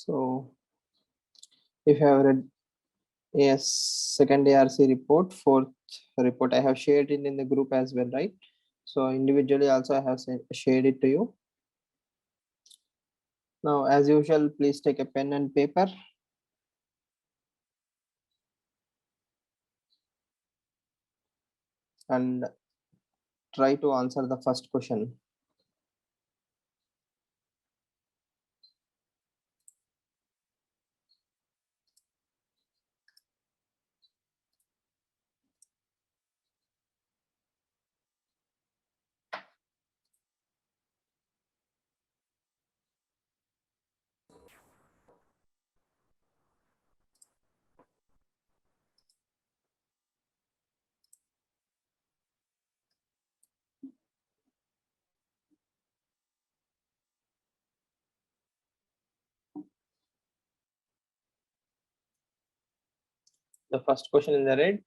So if you have read a second ARC report, fourth report, I have shared it in the group as well, right? So individually also I have shared it to you. Now, as usual, please take a pen and paper. And try to answer the first question. The first question in the red.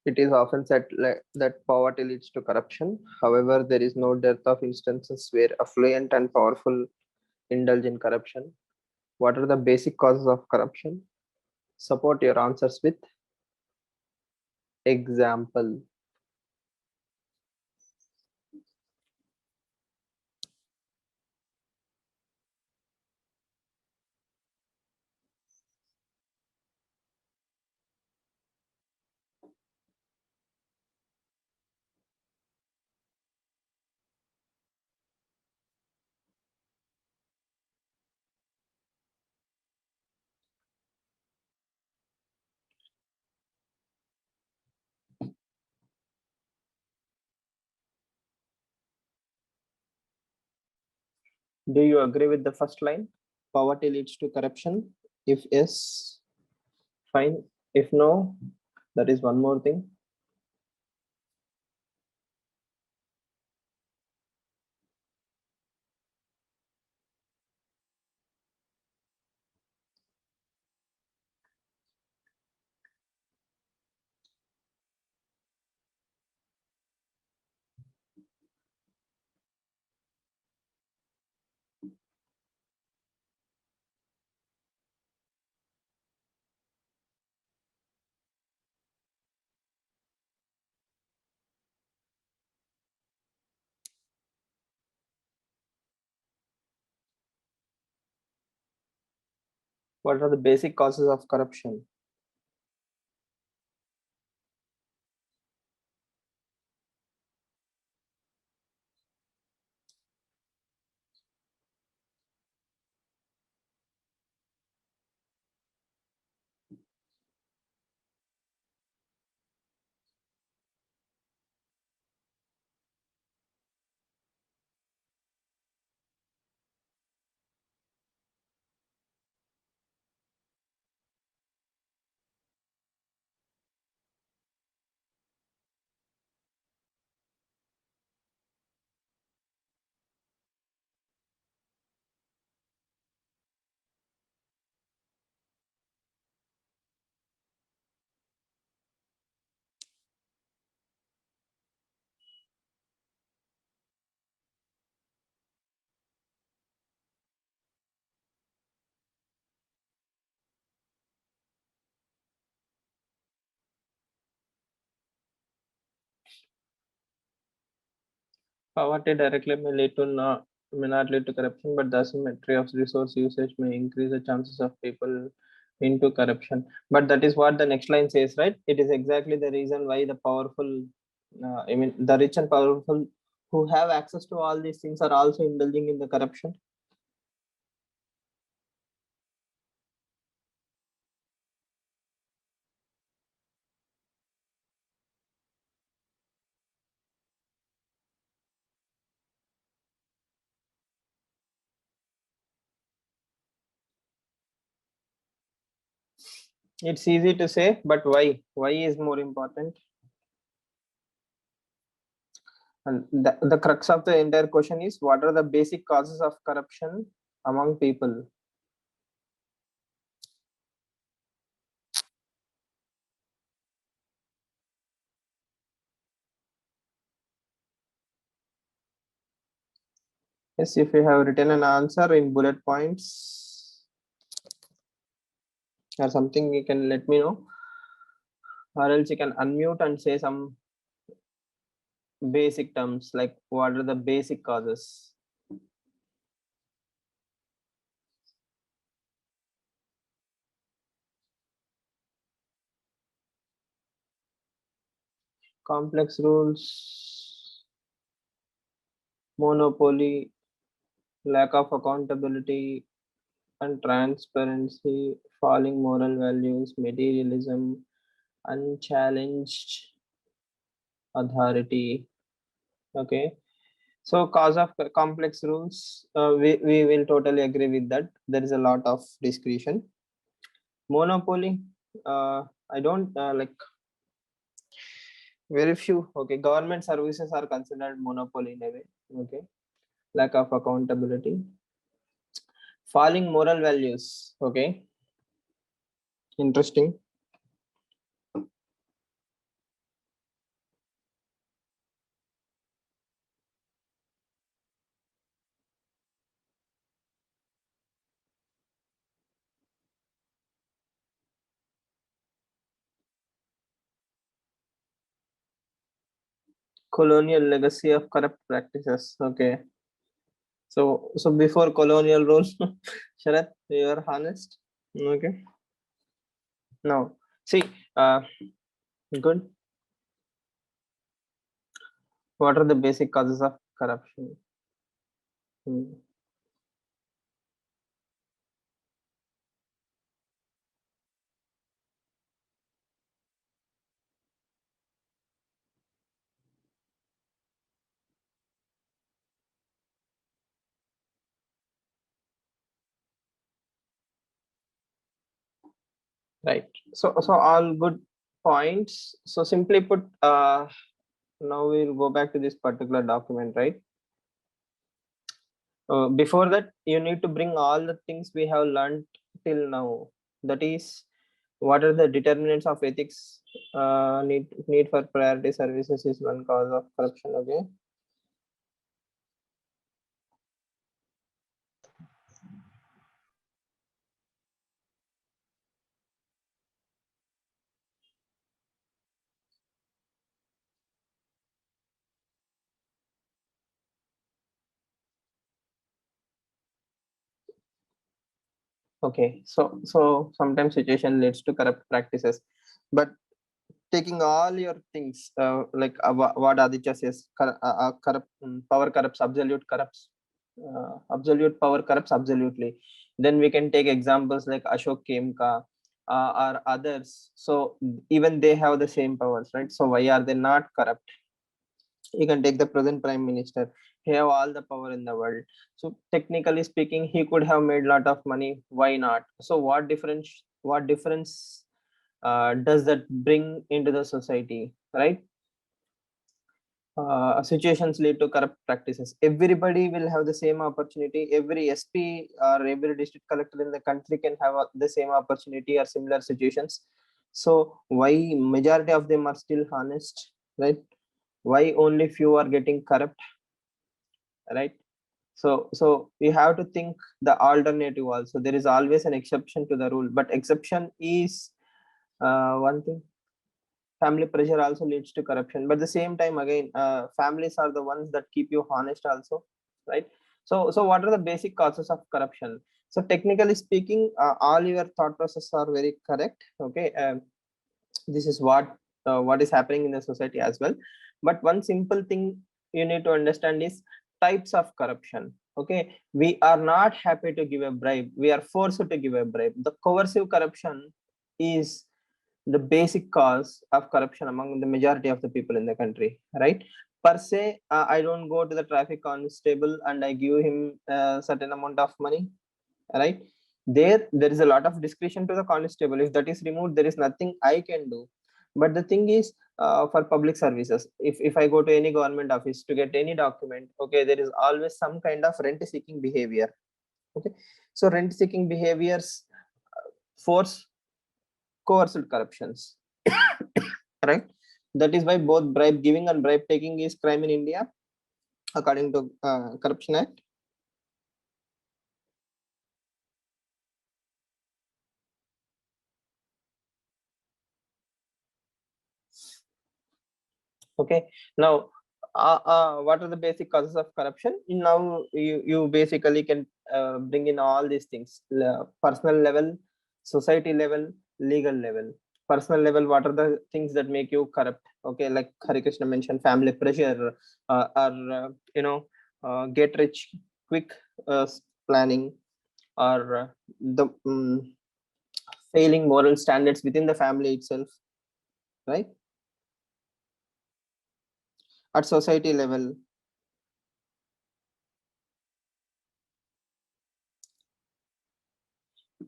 It is often said that poverty leads to corruption. However, there is no dearth of instances where affluent and powerful indulge in corruption. What are the basic causes of corruption? Support your answers with example. Do you agree with the first line? Poverty leads to corruption. If yes, fine. If no, that is one more thing. What are the basic causes of corruption? Poverty directly may not lead to corruption, but the asymmetry of resource usage may increase the chances of people into corruption. But that is what the next line says, right? It is exactly the reason why the powerful, the rich and powerful who have access to all these things are also indulging in the corruption. . . . . . . . . . . . . . . . . . . . . . . . . . . . . . . . . . . . . . . . . . . . . . . . . . . . . . . . . . . . . . . . . . . . . . . . . . . . . . . . . . . . . It's easy to say, but why is more important. And the crux of the entire question is, what are the basic causes of corruption among people? Yes, if you have written an answer in bullet points or something, you can let me know, or else you can unmute and say some basic terms like what are the basic causes. Complex rules, monopoly, lack of accountability and transparency, falling moral values, materialism, unchallenged authority. Okay. So cause of complex rules, we will totally agree with that. There is a lot of discretion. Monopoly, I don't like very few. Okay, government services are considered monopoly in a way. Okay, lack of accountability, falling moral values. Okay, interesting. Colonial legacy of corrupt practices. Okay, so before colonial rule, Sharat, you are honest. Okay, now see, good. What are the basic causes of corruption? Hmm. Right. So all good points. So simply put, now we'll go back to this particular document, right? Before that, you need to bring all the things we have learned till now. That is, what are the determinants of ethics? Need for priority services is one cause of corruption. Okay. Okay. So sometimes situation leads to corrupt practices, but taking all your things like what Aditya says, corrupt power corrupts, absolute power corrupts absolutely. Then we can take examples like Ashok Kemka or others. So even they have the same powers, right? So why are they not corrupt? You can take the present prime minister. He have all the power in the world. So technically speaking, he could have made a lot of money. Why not? So what difference? What difference does that bring into the society, right? Situations lead to corrupt practices. Everybody will have the same opportunity. Every SP or every district collector in the country can have the same opportunity or similar situations. So why majority of them are still honest, right? Why only few are getting corrupt, right? So we have to think the alternative also. There is always an exception to the rule, but exception is one thing. Family pressure also leads to corruption, but at the same time again, families are the ones that keep you honest also, right? So what are the basic causes of corruption? So technically speaking, all your thought processes are very correct. Okay, this is what is happening in the society as well. But one simple thing you need to understand is types of corruption. Okay, we are not happy to give a bribe, we are forced to give a bribe. The coercive corruption is the basic cause of corruption among the majority of the people in the country, right? Per se, I don't go to the traffic constable and I give him a certain amount of money, right? There is a lot of discretion to the constable. If that is removed, there is nothing I can do. But the thing is, for public services, if I go to any government office to get any document, okay, there is always some kind of rent seeking behavior. Okay, so rent seeking behaviors force coerced corruptions. Right, that is why both bribe giving and bribe taking is crime in India according to Corruption Act. Okay, now what are the basic causes of corruption? Now you basically can bring in all these things: personal level, society level, legal level. Personal level, what are the things that make you corrupt? Okay, like Hari Krishna mentioned, family pressure, or get rich quick uh, planning, or the failing moral standards within the family itself, right? At society level,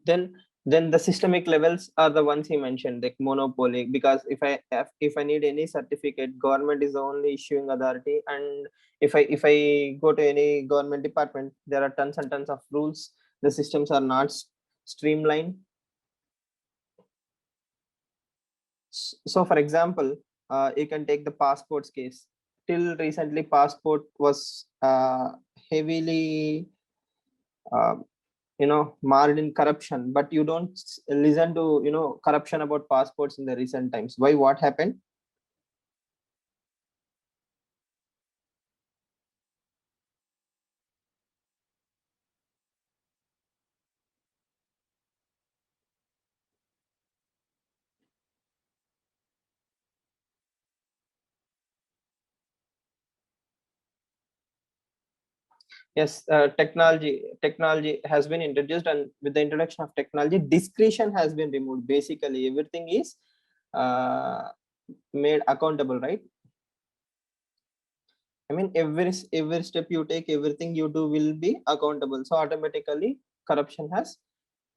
then the systemic levels are the ones he mentioned, like monopoly. Because if I need any certificate, government is the only issuing authority. And if I go to any government department, there are tons and tons of rules. The systems are not streamlined. So for example, you can take the passports case. Till recently, passport was heavily uh, marred in corruption. But you don't listen to corruption about passports in the recent times. Why? What happened? Yes, technology has been introduced, and with the introduction of technology, discretion has been removed. Basically everything is uh, made accountable, right? I mean, every step you take, everything you do will be accountable. So automatically corruption has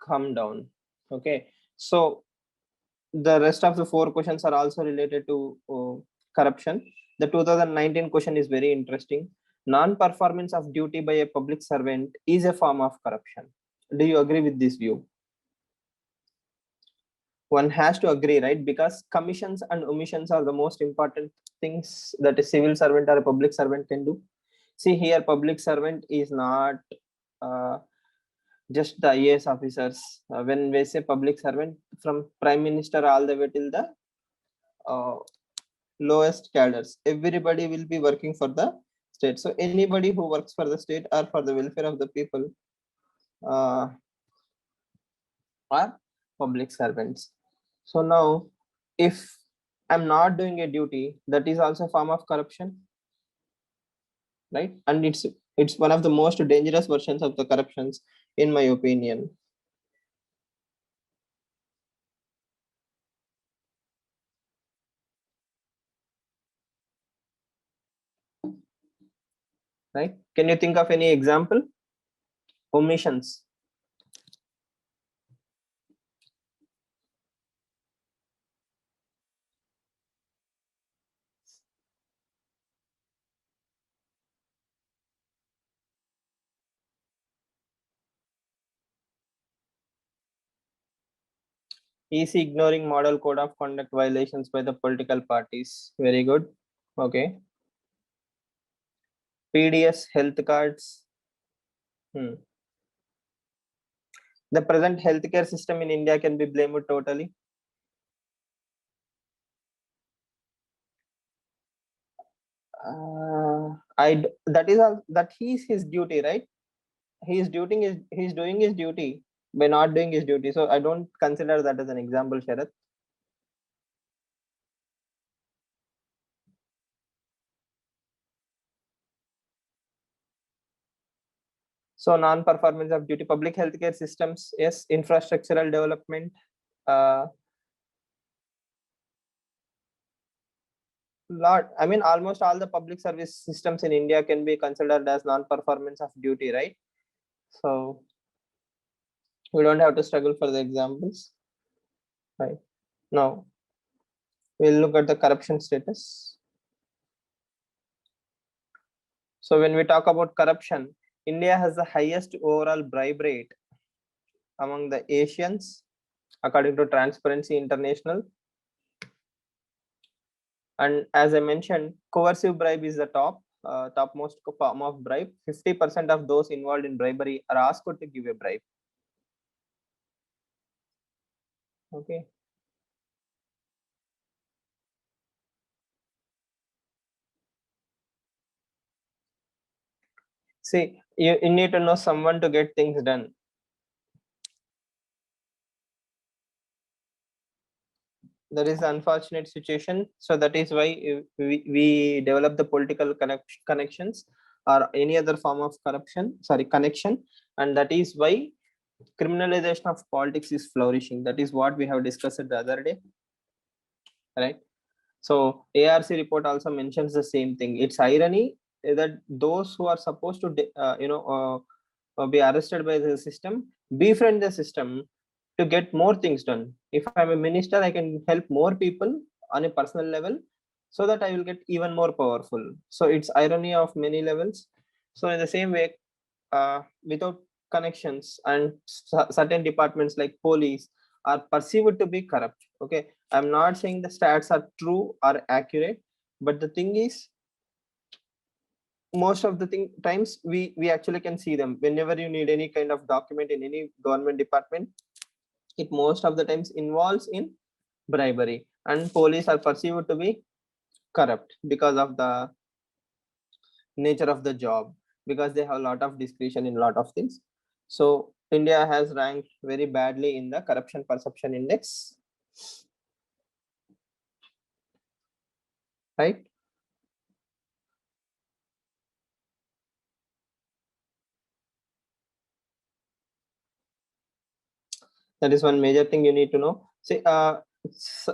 come down. Okay, so the rest of the four questions are also related to corruption. The 2019 question is very interesting. Non-performance of duty by a public servant is a form of corruption. Do you agree with this view? One has to agree, right? Because commissions and omissions are the most important things that a civil servant or a public servant can do. See here, public servant is not uh, just the IAS officers. When we say public servant, from prime minister all the way till the uh, lowest cadres, everybody will be working for the state. So anybody who works for the state or for the welfare of the people uh, are public servants. So now, if I'm not doing a duty, that is also a form of corruption, right? And it's one of the most dangerous versions of the corruptions, in my opinion. Right? Can you think of any example? Omissions. EC ignoring model code of conduct violations by the political parties. Very good. Okay. PDS health cards. Hmm. The present healthcare system in India can be blamed totally. That is all, that he's his duty, right? He's doing his duty by not doing his duty. So I don't consider that as an example, Sharath. So non-performance of duty, public healthcare systems, yes, infrastructural development. Lot, I mean, almost all the public service systems in India can be considered as non-performance of duty, right? So We don't have to struggle for the examples. Right. Now we'll look at the corruption status. So when we talk about corruption, India has the highest overall bribe rate among the Asians, according to Transparency International. And as I mentioned, coercive bribe is the topmost form of bribe. 50% of those involved in bribery are asked to give a bribe. Okay. See, you need to know someone to get things done. That is the unfortunate situation. So that is why we develop the political connections or any other form of connection. And that is why criminalization of politics is flourishing. That is what we have discussed the other day, right? So ARC report also mentions the same thing. It's irony that those who are supposed to be arrested by the system befriend the system to get more things done. If I'm a minister, I can help more people on a personal level so that I will get even more powerful. So it's irony of many levels. So in the same way, without connections and certain departments like police are perceived to be corrupt. Okay, I'm not saying the stats are true or accurate, but the thing is, most of the times we actually can see them whenever you need any kind of document in any government department. It most of the times involves in bribery, and police are perceived to be corrupt because of the nature of the job, because they have a lot of discretion in a lot of things. So India has ranked very badly in the corruption perception index, right? That is one major thing you need to know. See,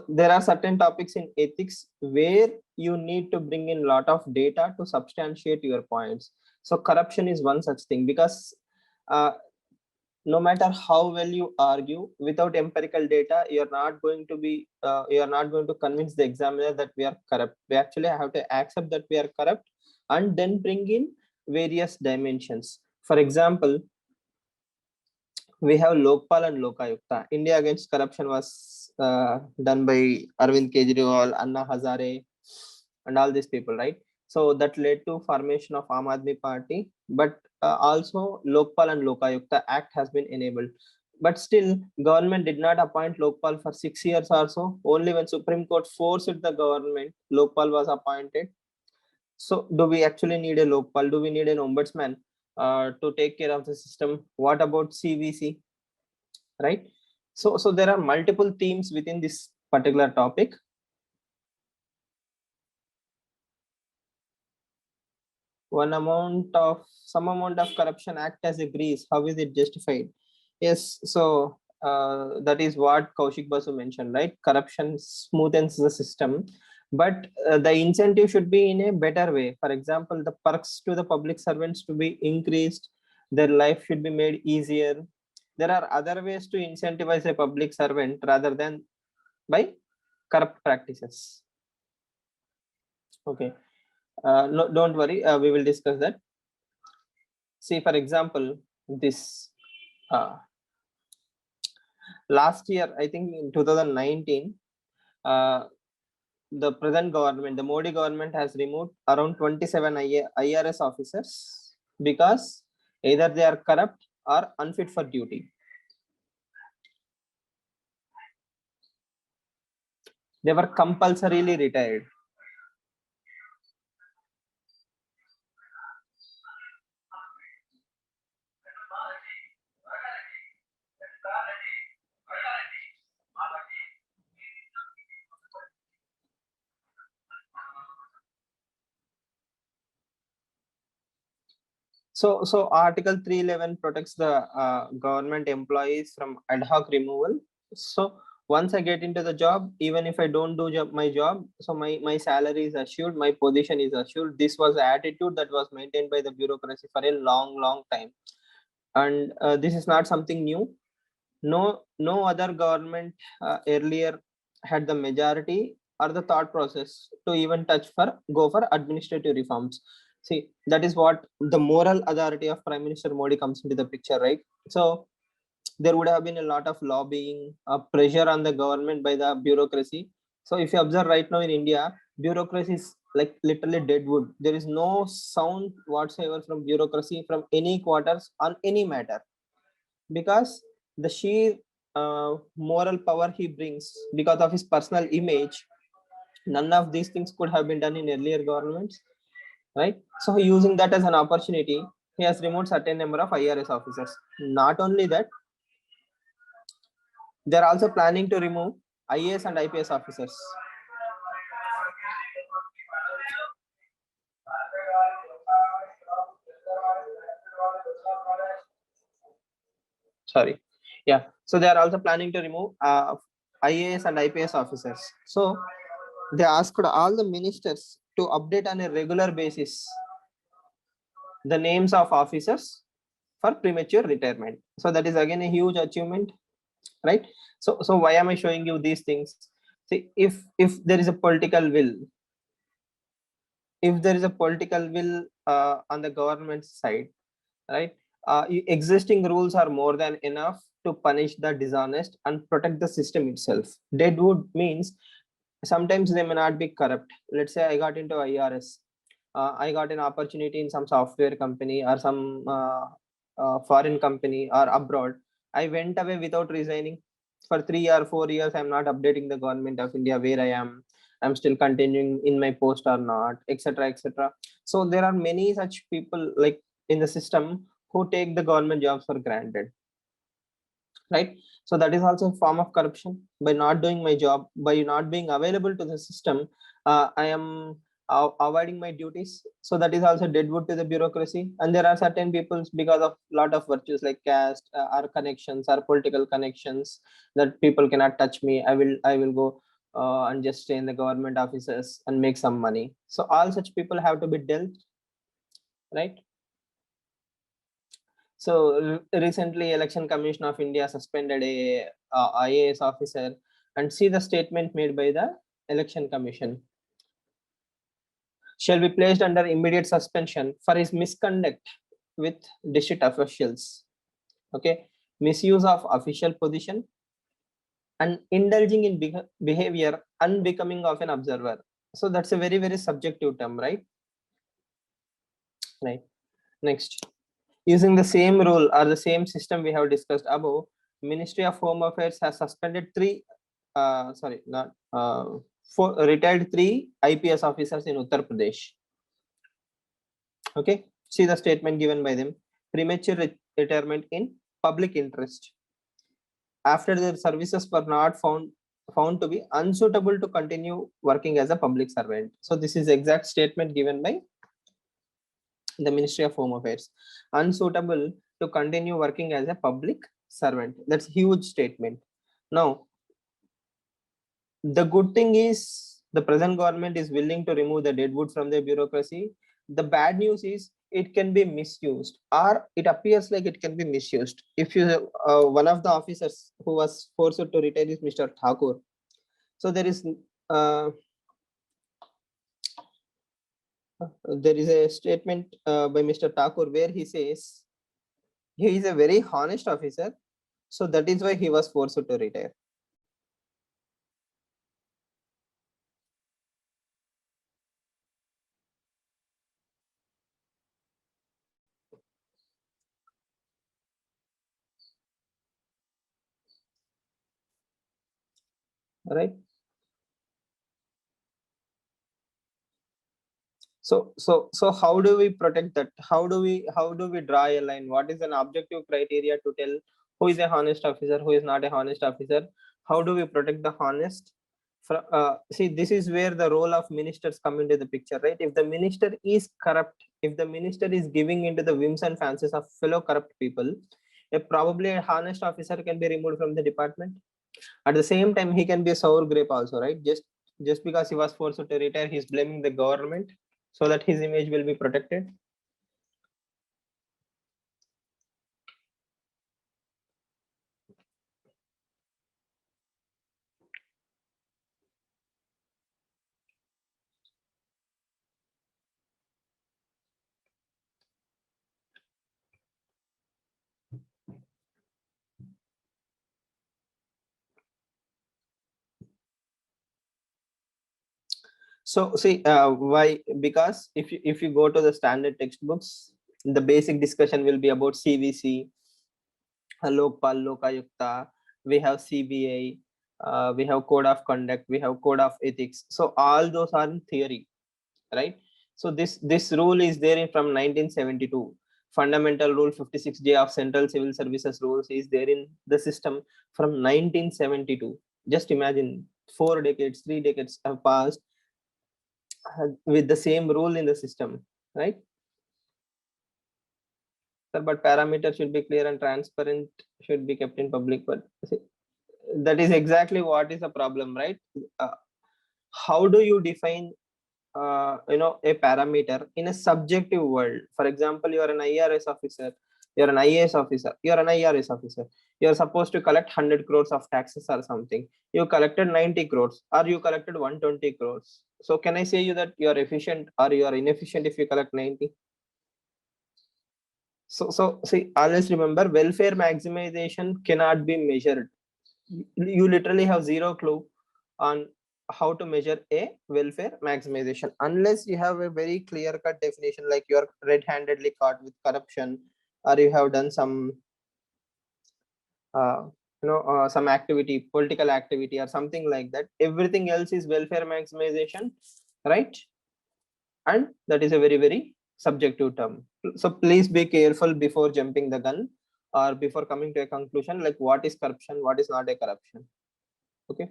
there are certain topics in ethics where you need to bring in a lot of data to substantiate your points. So corruption is one such thing, because uh, no matter how well you argue, without empirical data, you are not going to convince the examiner that we are corrupt. We actually have to accept that we are corrupt and then bring in various dimensions. For example, we have Lokpal and Lokayukta. India Against Corruption was done by Arvind Kejriwal, Anna Hazare, and all these people, right? So that led to formation of Aam Aadmi Party. But also Lokpal and Lokayukta Act has been enabled. But still, government did not appoint Lokpal for 6 years or so. Only when Supreme Court forced the government, Lokpal was appointed. So do we actually need a Lokpal? Do we need an ombudsman to take care of the system? What about CVC? Right? So there are multiple themes within this particular topic. Some amount of corruption act as a grease. How is it justified? Yes, so that is what Kaushik Basu mentioned, right? Corruption smoothens the system, but the incentive should be in a better way. For example, the perks to the public servants to be increased, their life should be made easier. There are other ways to incentivize a public servant rather than by corrupt practices. Okay, no, don't worry, we will discuss that. See, for example, this uh, last year, I think in 2019, uh, the present government, the Modi government, has removed around 27 IRS officers because either they are corrupt or unfit for duty. They were compulsorily retired. So Article 311 protects the government employees from ad hoc removal. So once I get into the job, even if I don't do my job, so my salary is assured, my position is assured. This was the attitude that was maintained by the bureaucracy for a long time. And this is not something new. No other government earlier had the majority or the thought process to even go for administrative reforms. See, that is what the moral authority of Prime Minister Modi comes into the picture, right? So there would have been a lot of lobbying, pressure on the government by the bureaucracy. So if you observe right now in India, bureaucracy is like literally dead wood. There is no sound whatsoever from bureaucracy from any quarters on any matter, because the sheer moral power he brings because of his personal image. None of these things could have been done in earlier governments, right? So using that as an opportunity, he has removed certain number of IRS officers. Not only that, they are also planning to remove IAS and IPS officers. Sorry. Yeah. So they are also planning to remove IAS and IPS officers. So they asked all the ministers to update on a regular basis the names of officers for premature retirement. So that is again a huge achievement, right? So why am I showing you these things? See, if there is a political will, if there is a political will on the government side, right? Existing rules are more than enough to punish the dishonest and protect the system itself. Deadwood means sometimes they may not be corrupt. Let's say I got into IRS. I got an opportunity in some software company or some foreign company or abroad. I went away without resigning. For 3 or 4 years, I'm not updating the government of India where I am. I'm still continuing in my post or not, etc., etc. So there are many such people like in the system who take the government jobs for granted, right? So that is also a form of corruption. By not doing my job, by not being available to the system, I am avoiding my duties. So that is also deadwood to the bureaucracy. And there are certain people, because of lot of virtues like caste, or connections, or political connections, that people cannot touch me. I will go and just stay in the government offices and make some money. So all such people have to be dealt, right? So recently, Election Commission of India suspended a IAS officer, and see the statement made by the Election Commission. Shall be placed under immediate suspension for his misconduct with district officials. Okay, misuse of official position and indulging in behavior unbecoming of an observer. So that's a very subjective term, right? Right. Next. Using the same rule or the same system we have discussed above, Ministry of Home Affairs has suspended retired three IPS officers in Uttar Pradesh. Okay, see the statement given by them: premature retirement in public interest. After their services were not found to be unsuitable to continue working as a public servant. So this is exact statement given by the Ministry of Home Affairs. Unsuitable to continue working as a public servant. That's huge statement. Now, the good thing is the present government is willing to remove the deadwood from the bureaucracy. The bad news is it can be misused, or it appears like it can be misused. If you one of the officers who was forced to retire is Mr. Thakur. So there is a statement by Mr. Thakur where he says he is a very honest officer, so that is why he was forced to retire. Right. So how do we protect that? How do we draw a line? What is an objective criteria to tell who is a honest officer, who is not a honest officer? How do we protect the honest? See, this is where the role of ministers come into the picture, right? If the minister is corrupt, if the minister is giving into the whims and fancies of fellow corrupt people, probably a honest officer can be removed from the department. At the same time, he can be a sour grape also, right? Just because he was forced to retire, he's blaming the government so that his image will be protected. So see, why? Because if you go to the standard textbooks, the basic discussion will be about CVC, Lokpal, Lokayukta. We have CBI, we have code of conduct, we have code of ethics. So all those are in theory, right? So this rule is there from 1972. Fundamental Rule 56J of Central Civil Services Rules is there in the system from 1972. Just imagine, 4 decades, 3 decades have passed with the same rule in the system, right? Sir, but parameters should be clear and transparent, should be kept in public. But that is exactly what is the problem, right? Uh, how do you define a parameter in a subjective world? For example, you are an IRS officer, you're an IAS officer, you're an IRS officer, you're supposed to collect 100 crores of taxes or something. You collected 90 crores or you collected 120 crores. So can I say you that you are efficient or you are inefficient if you collect 90? So see, always remember, welfare maximization cannot be measured. You literally have zero clue on how to measure a welfare maximization unless you have a very clear cut definition, like you are red-handedly caught with corruption, or you have done uh, some activity, political activity or something like that. Everything else is welfare maximization, right? And that is a very very subjective term. So please be careful before jumping the gun or before coming to a conclusion like what is corruption, what is not a corruption. Okay,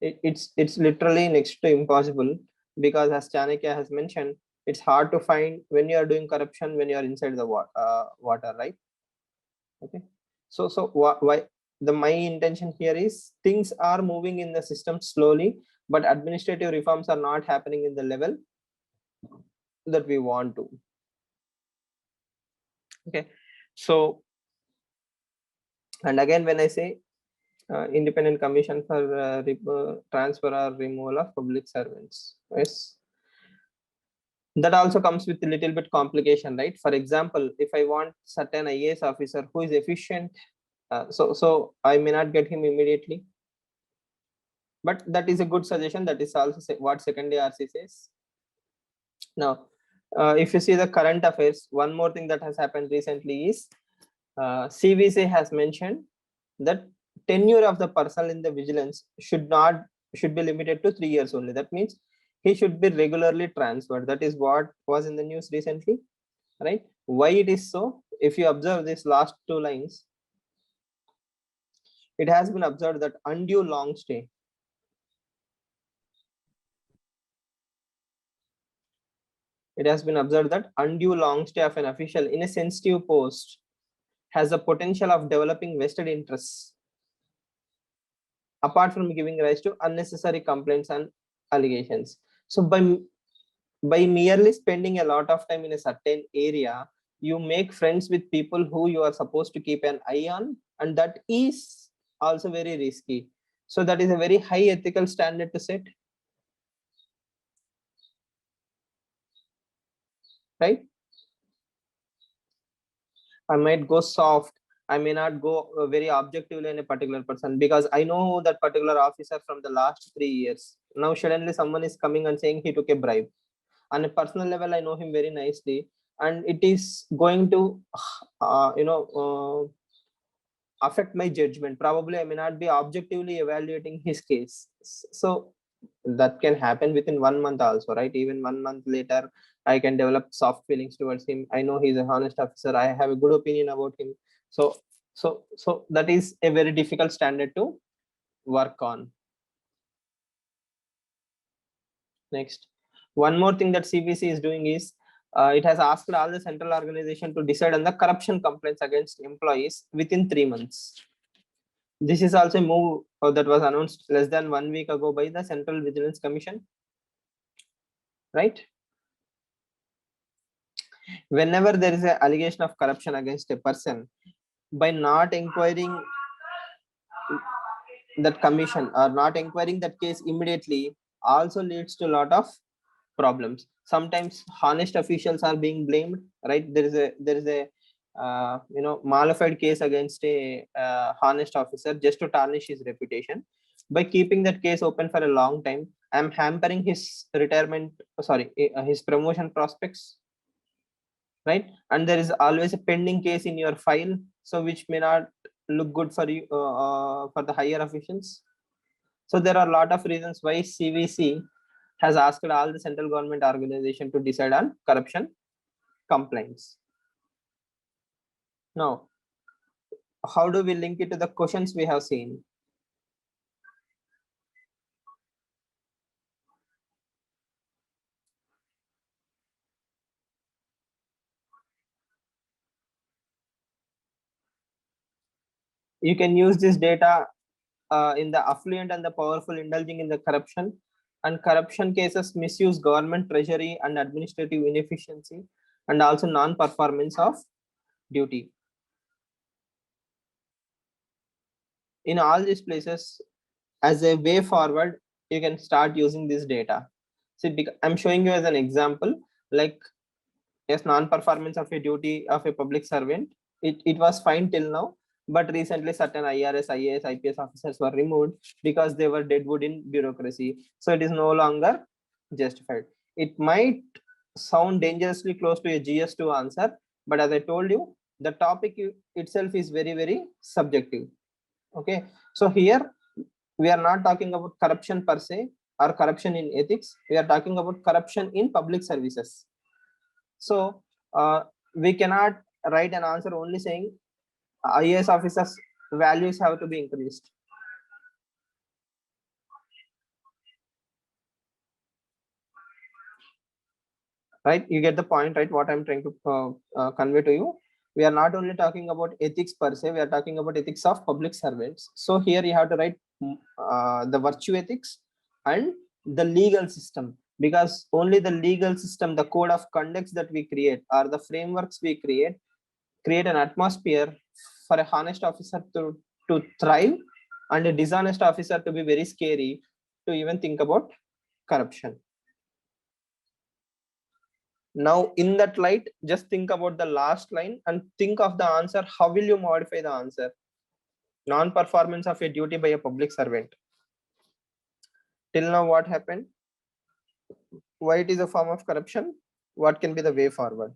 it's literally next to impossible, because as Chanakya has mentioned, it's hard to find when you are doing corruption when you are inside the water, right? Okay, so why the my intention here is things are moving in the system slowly, but administrative reforms are not happening in the level that we want to. Okay, so, and again when I say independent commission for transfer or removal of public servants, yes, that also comes with a little bit complication, right? For example, if I want certain IAS officer who is efficient, so I may not get him immediately, but that is a good suggestion. That is also what second ARC says. Now, if you see the current affairs, one more thing that has happened recently is CVC has mentioned that tenure of the personnel in the vigilance should be limited to 3 years only. That means he should be regularly transferred. That is what was in the news recently, right? Why it is so? If you observe these last two lines, it has been observed that undue long stay. It has been observed that undue long stay of an official in a sensitive post has the potential of developing vested interests, apart from giving rise to unnecessary complaints and allegations. So by merely spending a lot of time in a certain area, you make friends with people who you are supposed to keep an eye on, and that is also very risky. So that is a very high ethical standard to set, right? I might go soft, I may not go very objectively in a particular person because I know that particular officer from the last 3 years. Now suddenly someone is coming and saying he took a bribe. On a personal level, I know him very nicely, and it is going to uh, you know uh, affect my judgment. Probably I may not be objectively evaluating his case. So that can happen within 1 month also, right? Even 1 month later, I can develop soft feelings towards him. I know he's a honest officer, I have a good opinion about him. So that is a very difficult standard to work on. Next, one more thing that CVC is doing is it has asked all the central organization to decide on the corruption complaints against employees within 3 months. This is also a move that was announced less than 1 week ago by the Central Vigilance Commission, right? Whenever there is an allegation of corruption against a person, by not inquiring that commission or not inquiring that case immediately also leads to a lot of problems. Sometimes honest officials are being blamed, right? There is a malified case against a honest officer just to tarnish his reputation. By keeping that case open for a long time, I'm hampering his retirement, his promotion prospects, right? And there is always a pending case in your file, so which may not look good for you, for the higher officials. So there are a lot of reasons why CVC has asked all the central government organization to decide on corruption complaints. Now, how do we link it to the questions we have seen? You can use this data in the affluent and the powerful indulging in the corruption, and corruption cases misuse government treasury and administrative inefficiency, and also non-performance of duty. In all these places, as a way forward, you can start using this data. See, I'm showing you as an example, like, yes, non-performance of a duty of a public servant, it was fine till now, but recently certain IRS, IAS, IPS officers were removed because they were deadwood in bureaucracy. So it is no longer justified. It might sound dangerously close to a GS2 answer, but as I told you, the topic itself is very, very subjective. Okay, so here we are not talking about corruption per se or corruption in ethics. We are talking about corruption in public services. So we cannot write an answer only saying IAS officers values have to be increased. Right, you get the point, right? What I'm trying to convey to you. We are not only talking about ethics per se, we are talking about ethics of public servants. So here you have to write the virtue ethics and the legal system, because only the legal system, the code of conducts that we create, or the frameworks we create an atmosphere for a honest officer to thrive, and a dishonest officer to be very scary to even think about corruption. Now, in that light, just think about the last line and think of the answer. How will you modify the answer? Non-performance of a duty by a public servant. Till now, what happened? Why it is a form of corruption? What can be the way forward?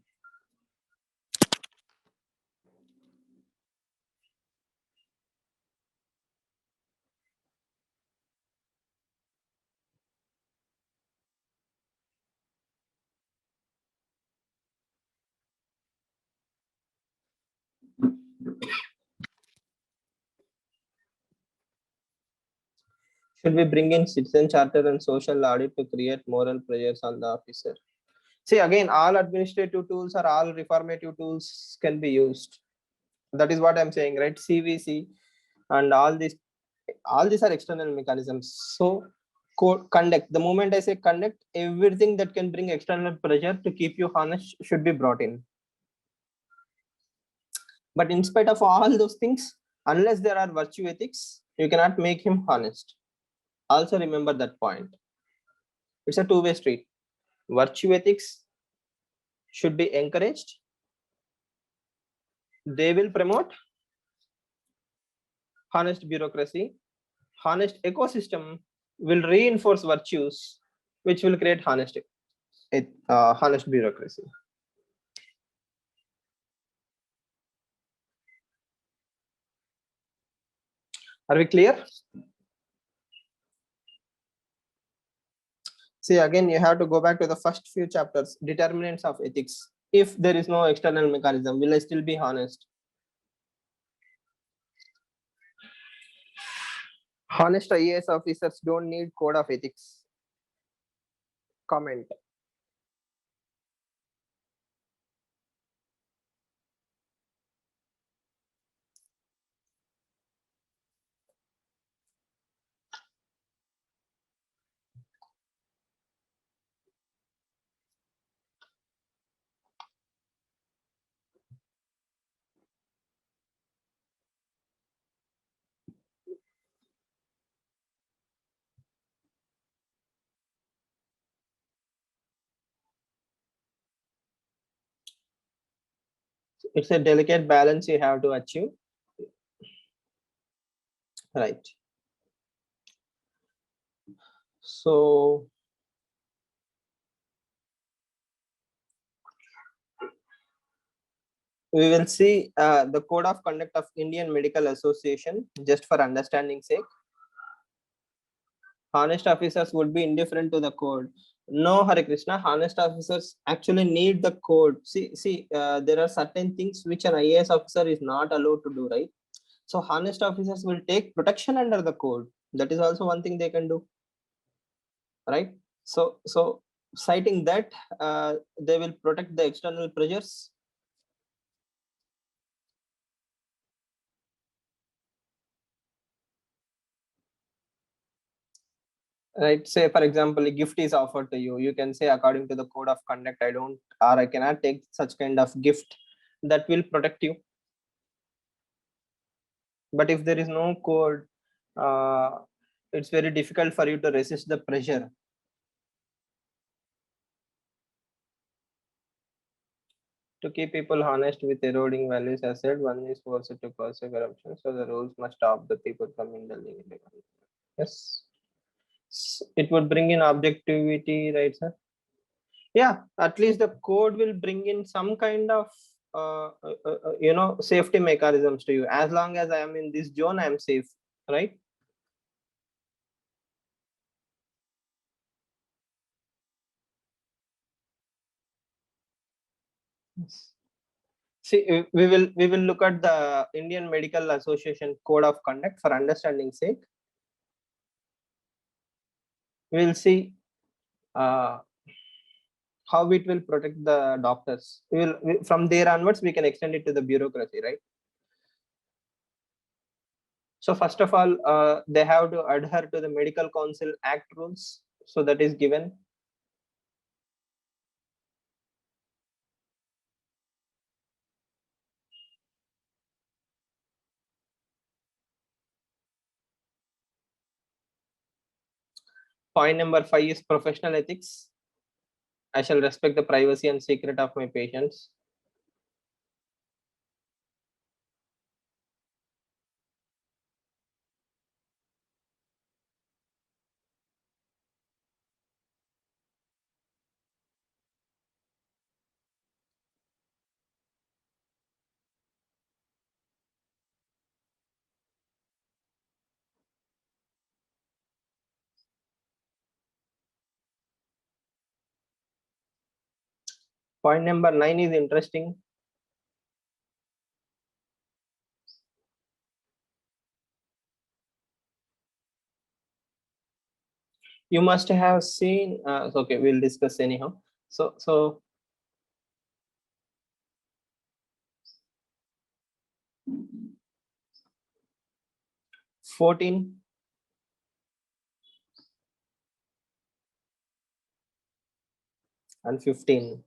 Should we bring in citizen charter and social audit to create moral pressures on the officer? See, again, all administrative tools or all reformative tools can be used. That is what I'm saying, right? CVC and all these are external mechanisms. So conduct, the moment I say conduct, everything that can bring external pressure to keep you honest should be brought in. But in spite of all those things, unless there are virtue ethics, you cannot make him honest. Also remember that point. It's a two-way street. Virtue ethics should be encouraged. They will promote honest bureaucracy. Honest ecosystem will reinforce virtues, which will create honest bureaucracy. Are we clear? See, again, you have to go back to the first few chapters, determinants of ethics. If there is no external mechanism, will I still be honest? Honest IAS officers don't need code of ethics. Comment. It's a delicate balance you have to achieve. Right. So we will see the code of conduct of Indian Medical Association, just for understanding sake. Honest officers would be indifferent to the code. No, Hare Krishna, honest officers actually need the code. There are certain things which an IAS officer is not allowed to do, right? So honest officers will take protection under the code. That is also one thing they can do, right? So citing that, they will protect the external pressures. Right, say for example a gift is offered to you, you can say according to the code of conduct I don't or I cannot take such kind of gift. That will protect you. But if there is no code, uh, it's very difficult for you to resist the pressure. To keep people honest with eroding values, as said, one is forced to pursue corruption, so the rules must stop the people from indulging in it. Yes. It would bring in objectivity, right, sir? Yeah, at least the code will bring in some kind of safety mechanisms to you. As long as I am in this zone, I am safe, right? Yes. See, we will look at the Indian Medical Association Code of Conduct for understanding sake. We will see uh, how it will protect the doctors. From there onwards we can extend it to the bureaucracy, right? So first of all, they have to adhere to the Medical Council Act rules. So that is given. Point number 5 is professional ethics. I shall respect the privacy and secret of my patients. Point number 9 is interesting. You must have seen, okay, we'll discuss anyhow. So 14 and 15.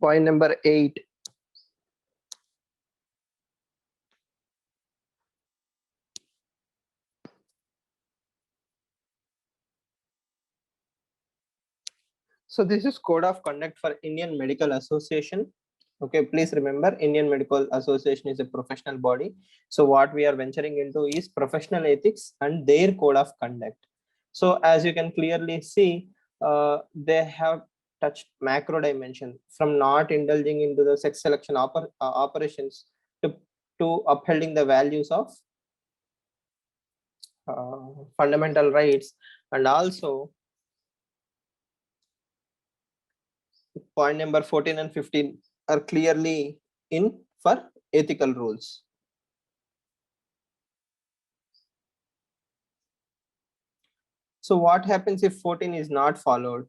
Point number 8. So this is code of conduct for Indian Medical Association. Okay, please remember Indian Medical Association is a professional body. So what we are venturing into is professional ethics and their code of conduct. So as you can clearly see, they have touched macro dimension from not indulging into the sex selection operations to, to upholding the values of fundamental rights, and also point number 14 and 15 are clearly in for ethical rules. So what happens if 14 is not followed?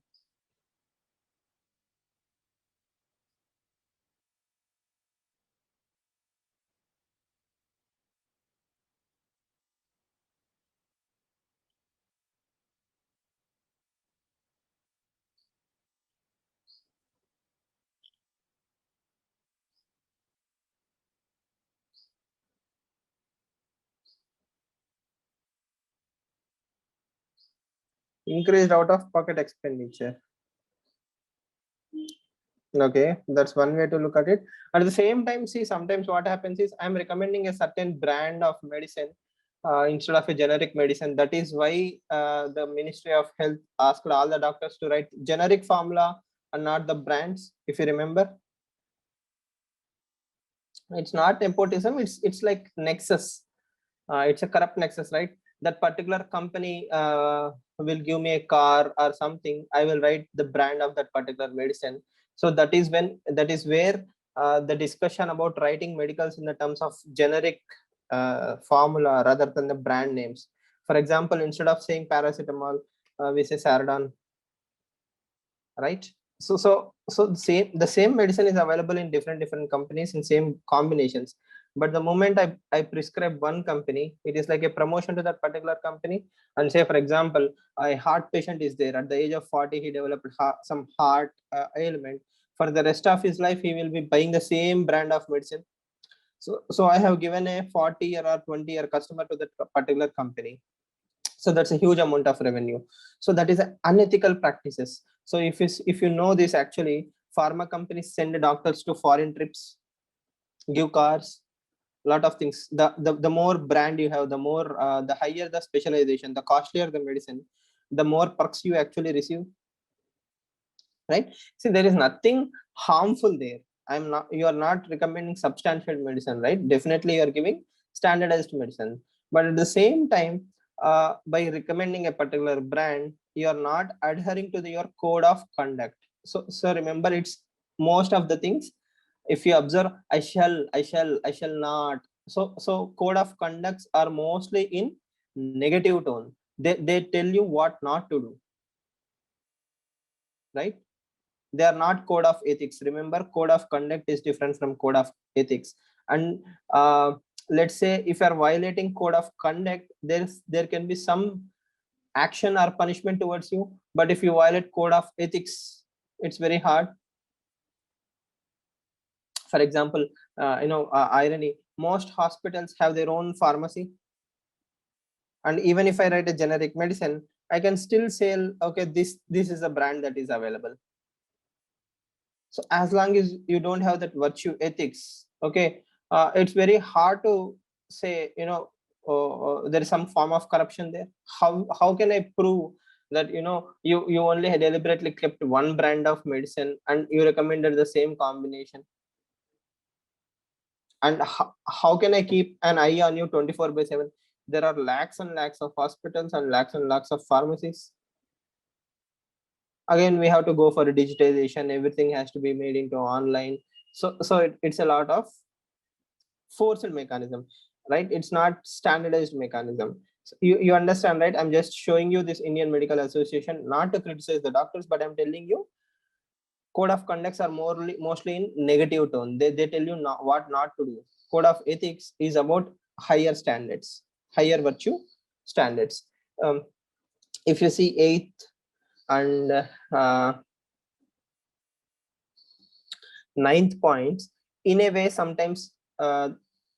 increased out of pocket expenditure. Okay, that's one way to look at it. At the same time, see, sometimes what happens is I'm recommending a certain brand of medicine instead of a generic medicine. That is why the Ministry of Health asked all the doctors to write generic formula and not the brands. If you remember, it's not nepotism. It's like nexus. It's a corrupt nexus, right? That particular company will give me a car or something. I will write the brand of that particular medicine. So that is where the discussion about writing medicals in the terms of generic formula rather than the brand names. For example, instead of saying paracetamol, we say Saradan, right? So the same medicine is available in different companies in same combinations, but the moment I prescribe one company, it is like a promotion to that particular company. And say, for example, a heart patient is there at the age of 40, he developed some heart ailment. For the rest of his life, he will be buying the same brand of medicine. So I have given a 40-year or 20-year customer to that particular company, so that's a huge amount of revenue. So that is unethical practices. So if you know this, actually pharma companies send doctors to foreign trips, give cars, lot of things. The more brand you have, the more the higher the specialization, the costlier the medicine, the more perks you actually receive, right? See, there is nothing harmful there. You are not recommending substantial medicine, right? Definitely you are giving standardized medicine, but at the same time, by recommending a particular brand, you are not adhering to your code of conduct. So remember, it's most of the things, if you observe, I shall not. So code of conducts are mostly in negative tone. They tell you what not to do, right? They are not code of ethics. Remember, code of conduct is different from code of ethics. And let's say if you are violating code of conduct, there can be some action or punishment towards you. But if you violate code of ethics, it's very hard. For example, irony, most hospitals have their own pharmacy, and even if I write a generic medicine, I can still sell, okay, this is a brand that is available. So as long as you don't have that virtue ethics, okay, it's very hard to say, there is some form of corruption there. How can I prove that, you only had deliberately kept one brand of medicine and you recommended the same combination? And how can I keep an eye on you 24/7? There are lakhs and lakhs of hospitals and lakhs of pharmacies. Again, we have to go for a digitization. Everything has to be made into online. So it's a lot of forced mechanism, right? It's not standardized mechanism. So you understand, right? I'm just showing you this Indian Medical Association, not to criticize the doctors, but I'm telling you code of conducts are mostly in negative tone. They tell you what not to do. Code of ethics is about higher standards, higher virtue standards. If you see eighth and ninth points, in a way, sometimes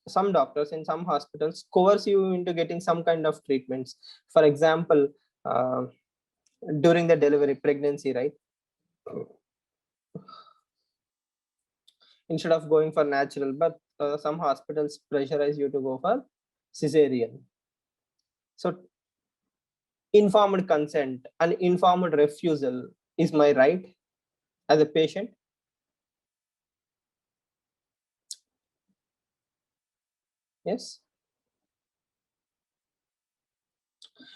some doctors in some hospitals coerce you into getting some kind of treatments. For example, during the delivery, pregnancy, right? Instead of going for natural birth, some hospitals pressurize you to go for cesarean. So informed consent and informed refusal is my right as a patient. Yes.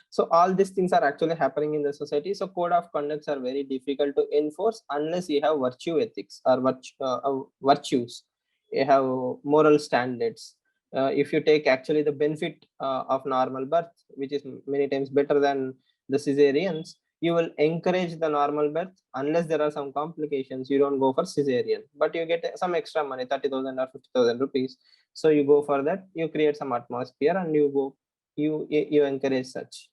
So all these things are actually happening in the society. So code of conducts are very difficult to enforce unless you have virtue ethics or virtues. You have moral standards. If you take actually the benefit of normal birth, which is many times better than the cesareans, you will encourage the normal birth. Unless there are some complications, you don't go for cesarean, but you get some extra money, 30,000 or 50,000 rupees. So you go for that, you create some atmosphere and you encourage such.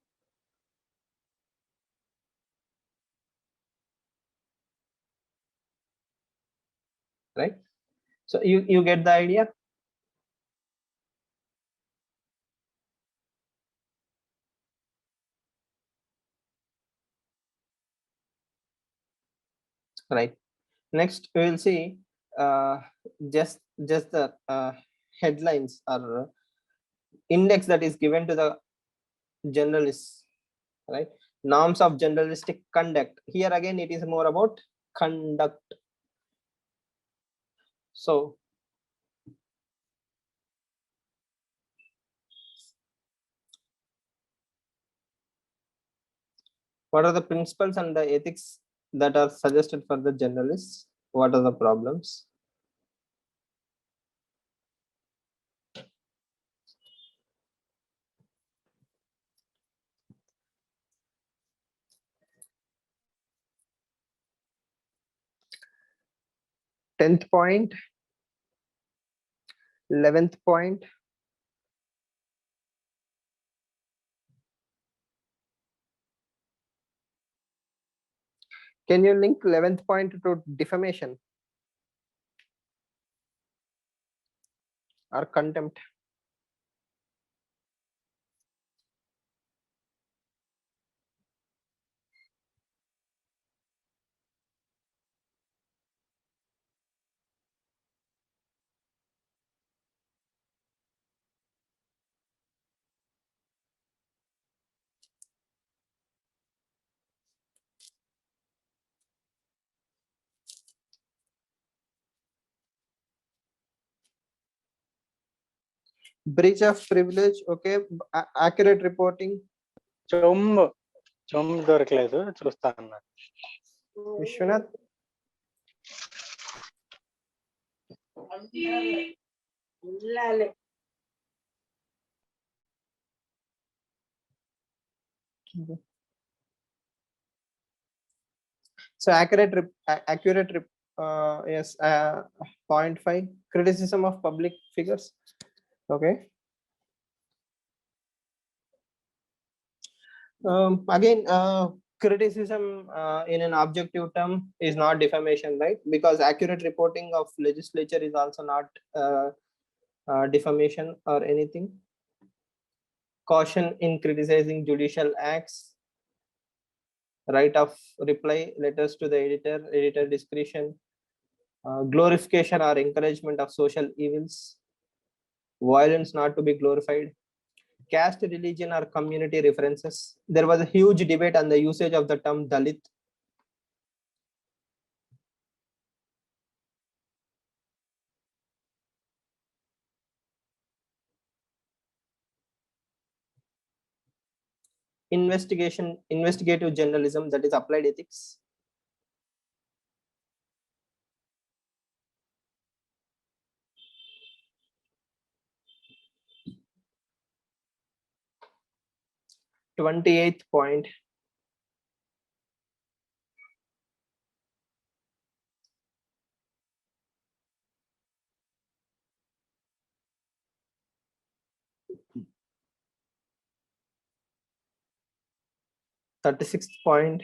Right? So you get the idea. right? Next we will see just the headlines or index that is given to the journalists, right? Norms of journalistic conduct. Here again it is more about conduct. So what are the principles and the ethics that are suggested for the journalists? What are the problems? Tenth point, 11th point. Can you link 11th point to defamation or contempt? Breach of privilege, okay. Accurate reporting. చొమ్ దొరకలేదు, చూస్తా అన్నా. Vishwanath. So accurate yes, 0.5 criticism of public figures, okay. Again, criticism in an objective term is not defamation, right? Because accurate reporting of legislature is also not defamation or anything. Caution in criticizing judicial acts. Right of reply letters to the editor discretion. Glorification or encouragement of social evils. Violence not to be glorified. Caste, religion, or community references. There was a huge debate on the usage of the term Dalit. Investigative journalism, that is applied ethics. Twenty-eighth point. Thirty-sixth point.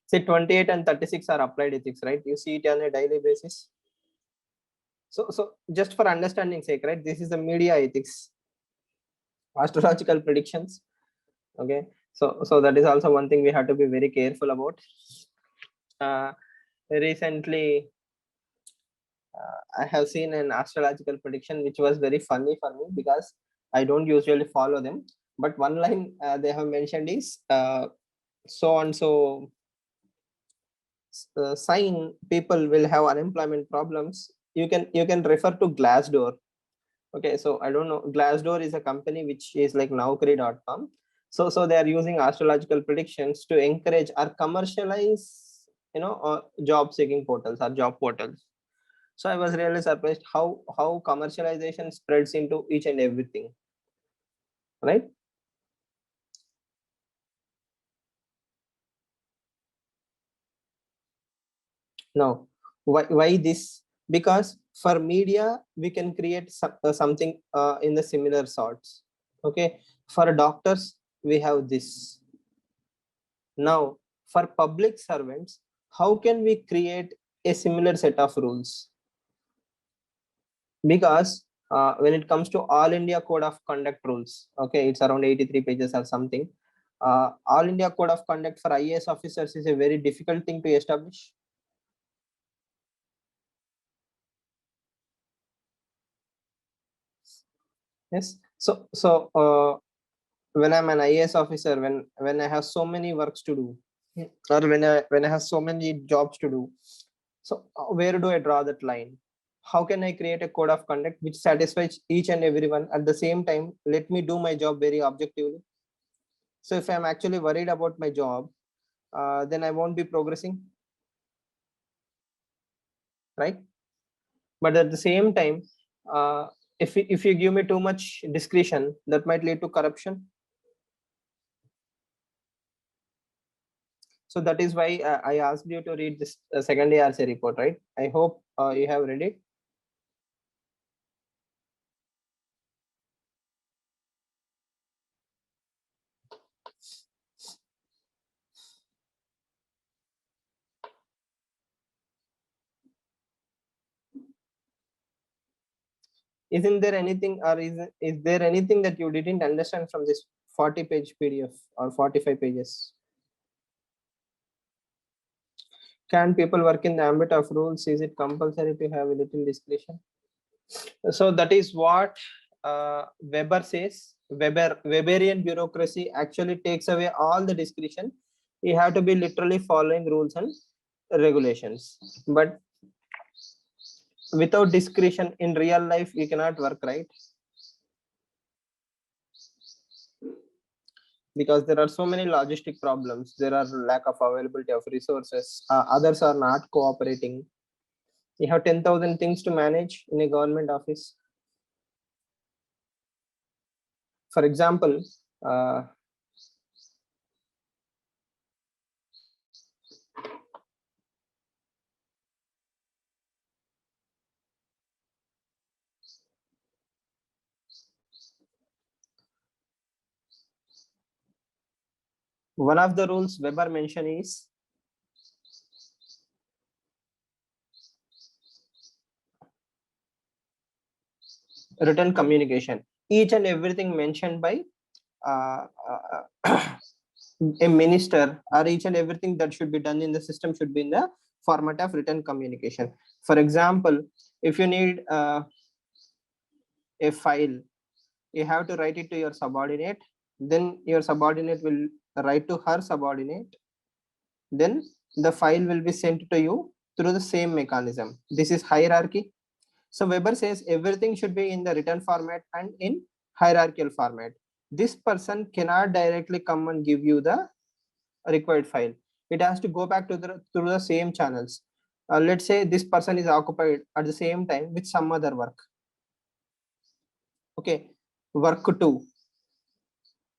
Say 28 and 36 are applied ethics, right? You see it on a daily basis. So just for understanding sake, right? This is the media ethics, astrological predictions. Okay, so that is also one thing we have to be very careful about. Recently, I have seen an astrological prediction which was very funny for me because I don't usually follow them. But one line they have mentioned is so and so sign people will have unemployment problems. You can refer to Glassdoor. Okay, so I don't know. Glassdoor is a company which is like Naukri.com. So they are using astrological predictions to encourage or commercialize, job seeking portals or job portals. So I was really surprised how commercialization spreads into each and everything, right? Now, why this? Because for media we can create something in the similar sorts. Okay, for doctors we have this. Now, for public servants, how can we create a similar set of rules? Because when it comes to All India Code of Conduct rules, okay, it's around 83 pages or something. All India Code of Conduct for IAS officers is a very difficult thing to establish. Yes. So when I'm an IAS officer, when I have so many works to do, or when I have so many jobs to do, so where do I draw that line? How can I create a code of conduct which satisfies each and everyone at the same time? Let me do my job very objectively. So if I'm actually worried about my job, then I won't be progressing, right? But at the same time, if you give me too much discretion, that might lead to corruption. So that is why I asked you to read this second ARC report, right? I hope you have read it. Isn't there anything, or is there anything that you didn't understand from this 40-page PDF or 45 pages? Can people work in the ambit of rules? Is it compulsory to have a little discretion? So that is what Weber says. Weberian bureaucracy actually takes away all the discretion. You have to be literally following rules and regulations. But without discretion in real life, you cannot work, right? Because there are so many logistic problems. There are lack of availability of resources. Others are not cooperating. You have 10,000 things to manage in a government office. For example, one of the rules Weber mentioned is written communication. Each and everything mentioned by a minister, or each and everything that should be done in the system should be in the format of written communication. For example, if you need a file, you have to write it to your subordinate, then your subordinate will write to her subordinate, then the file will be sent to you through the same mechanism. This is hierarchy. So Weber says everything should be in the written format and in hierarchical format. This person cannot directly come and give you the required file. It has to go back to through the same channels. Let's say this person is occupied at the same time with some other work. Okay, work two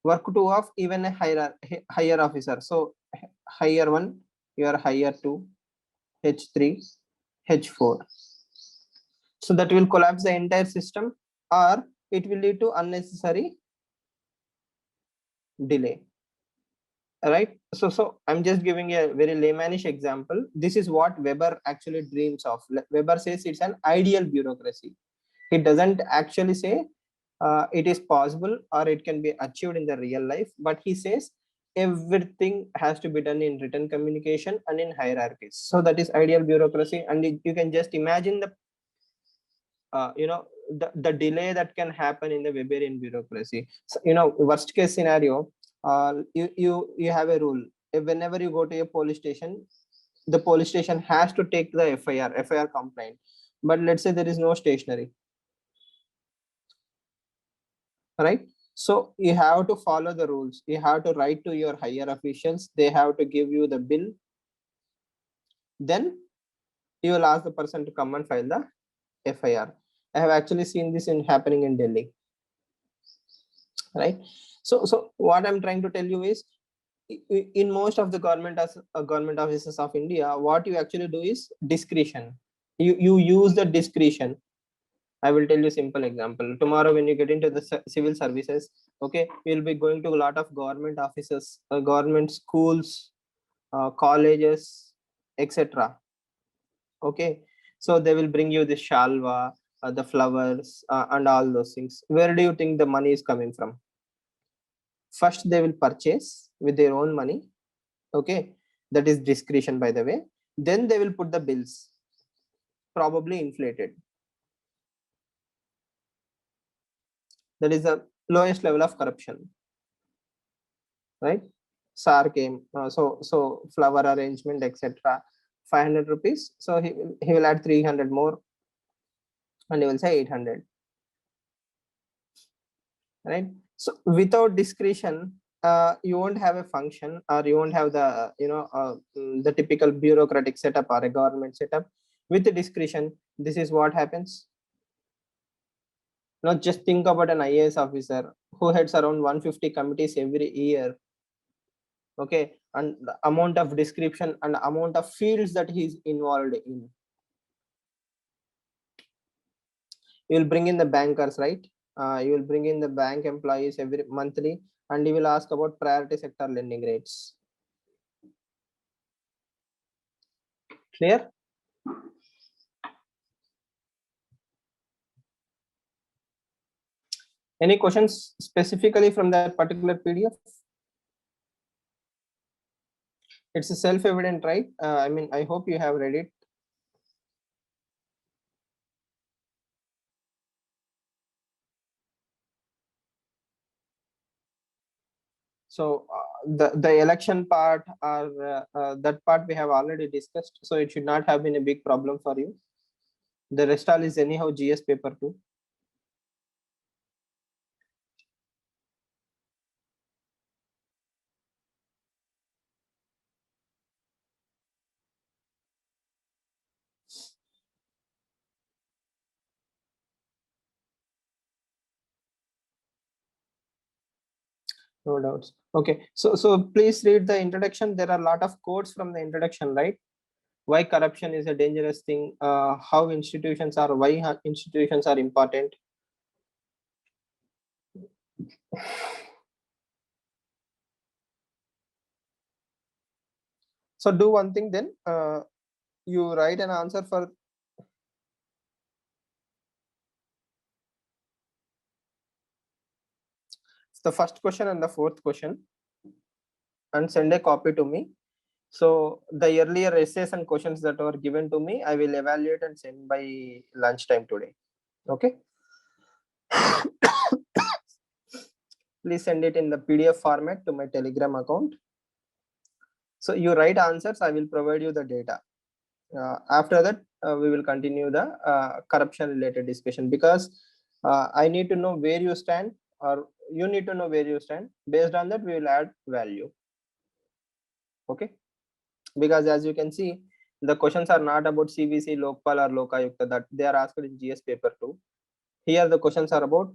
of even a higher officer. So higher one, you are higher two, H3, H4. So that will collapse the entire system, or it will lead to unnecessary delay, right? So I'm just giving a very laymanish example. This is what Weber actually dreams of. Weber says it's an ideal bureaucracy. He doesn't actually say it is possible or it can be achieved in the real life, but he says everything has to be done in written communication and in hierarchies. So that is ideal bureaucracy, and you can just imagine the the delay that can happen in the Weberian bureaucracy. So, worst case scenario, you have a rule. Whenever you go to a police station, the police station has to take the FIR complaint. But let's say there is no stationery, right? So you have to follow the rules. You have to write to your higher officials. They have to give you the bill. Then you will ask the person to come and file the FIR. I have actually seen this happening in Delhi, right? So what I'm trying to tell you is, in most of the government offices of India, what you actually do is discretion. You use the discretion. I will tell you a simple example. Tomorrow, when you get into the civil services, okay, you'll be going to a lot of government offices, government schools, colleges, etc. Okay, so they will bring you the shalwa, the flowers, and all those things. Where do you think the money is coming from? First, they will purchase, with their own money. Okay, that is discretion, by the way. Then they will put the bills, probably inflated. That is the lowest level of corruption, right? SAR came, so flower arrangement, etc. 500 rupees. So he will add 300 more, and he will say 800, right? So without discretion, you won't have a function, or you won't have the the typical bureaucratic setup or a government setup. With the discretion, this is what happens. Now just think about an IAS officer who heads around 150 committees every year. Okay, and the amount of description and amount of fields that he's involved in. You will bring in the bankers, right? You will bring in the bank employees every monthly, and you will ask about priority sector lending rates. Clear? Any questions specifically from that particular PDF? It's a self-evident, right? I mean, I hope you have read it. So the election part, or that part we have already discussed, so it should not have been a big problem for you. The rest all is anyhow GS paper 2. No doubts. Okay, so please read the introduction. There are a lot of quotes from the introduction, right? Why corruption is a dangerous thing, how institutions are, why institutions are important. So do one thing then, you write an answer for the first question and the fourth question, and send a copy to me. So the earlier essays and questions that were given to me, I will evaluate and send by lunchtime today. Okay. Please send it in the PDF format to my Telegram account. So you write answers, I will provide you the data. After that, we will continue the corruption related discussion, because I need to know where you stand, or you need to know where you stand. Based on that, we will add value. Okay. Because as you can see, the questions are not about CVC, Lokpal or Lokayukta, that they are asked in GS paper 2. Here the questions are about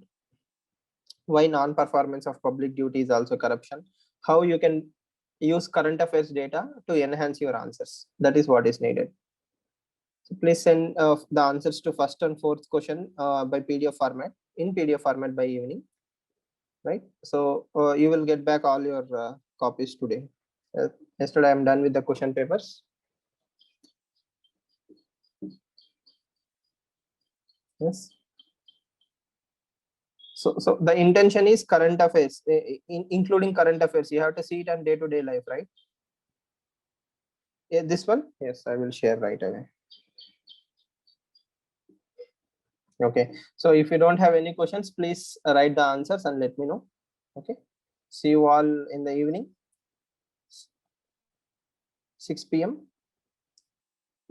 why non-performance of public duty is also corruption, how you can use current affairs data to enhance your answers. That is what is needed. So please send the answers to first and fourth question by PDF format, in PDF format by evening, right? So you will get back all your copies today. Yesterday I'm done with the question papers. Yes. So the intention is current affairs, including current affairs. You have to see it on day-to-day life, right? Yeah, this one, yes, I will share right away. Okay, so if you don't have any questions, please write the answers and let me know. Okay, see you all in the evening, 6 p.m.